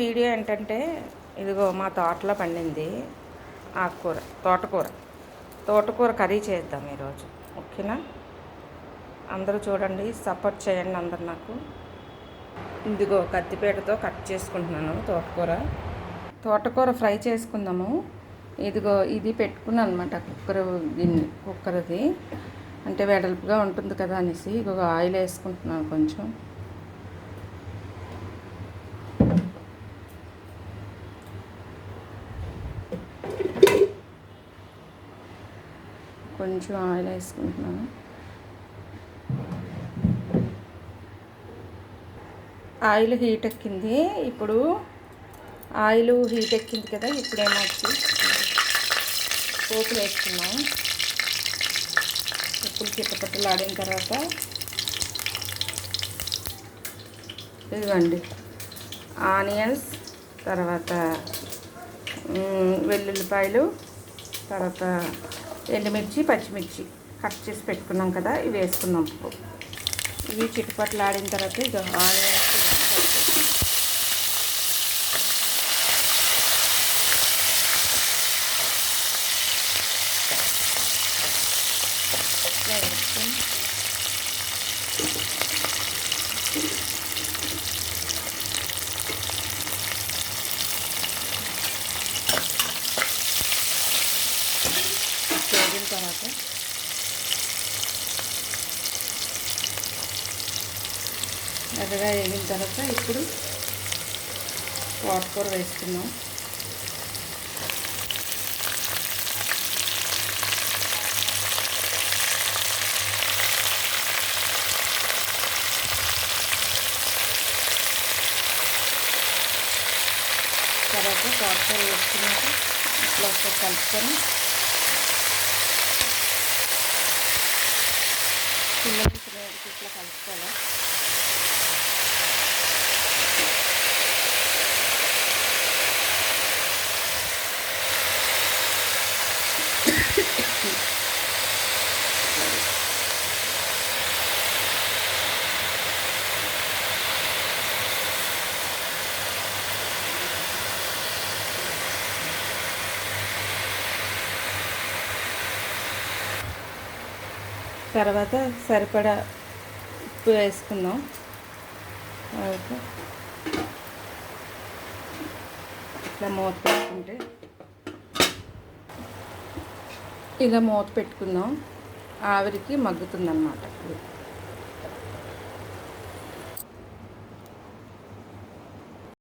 Video ఏంటంటే ఇదిగో మా తోటలో పండింది ఆకుకూర, తోటకూర కర్రీ చేద్దాం ఈరోజు. ఓకేనా? అందరూ చూడండి, సపోర్ట్ చేయండి అందరు నాకు. ఇదిగో కత్తిపీటతో కట్ చేసుకుంటున్నాను తోటకూర ఫ్రై చేసుకుందాము. ఇదిగో ఇది పెట్టుకున్నాను అనమాట, కుక్కర్ది అంటే వెడల్పుగా ఉంటుంది కదా అనేసి. ఇదిగో ఆయిల్ వేసుకుంటున్నాను కొంచెం ఆయిల్ వేసుకుంటున్నాను. ఆయిల్ హీట్ ఎక్కింది. ఇప్పుడు ఆయిల్ హీట్ ఎక్కింది కదా, ఇప్పుడేమో పోపులు వేసుకున్నాం. ఉప్పులు చిట్టపట్టలు ఆడిన తర్వాత ఇదిగోండి ఆనియన్స్, తర్వాత వెల్లుల్లిపాయలు, తర్వాత ఎండుమిర్చి, పచ్చిమిర్చి కట్ చేసి పెట్టుకున్నాం కదా, ఇవి వేసుకున్నాం. ఇవి చిట్టపట్టలు ఆడిన తర్వాత ఇది ఆనియన్స్ వేగిన తర్వాత ఎర్రగా వేగిన తర్వాత ఇప్పుడు తోటకూర వేసుకున్నాం. తర్వాత తోటకూర వేసుకున్నాక ఇట్లా కలుపుకొని చిన్న ఇట్లా కలుపుకోవాలి. తర్వాత సరిపడా ఉప్పు వేసుకుందాం. తర్వాత ఇట్లా మూత పెట్టుకుంటే ఇలా మూత పెట్టుకుందాం, ఆవిరికి మగ్గుతుందన్నమాట.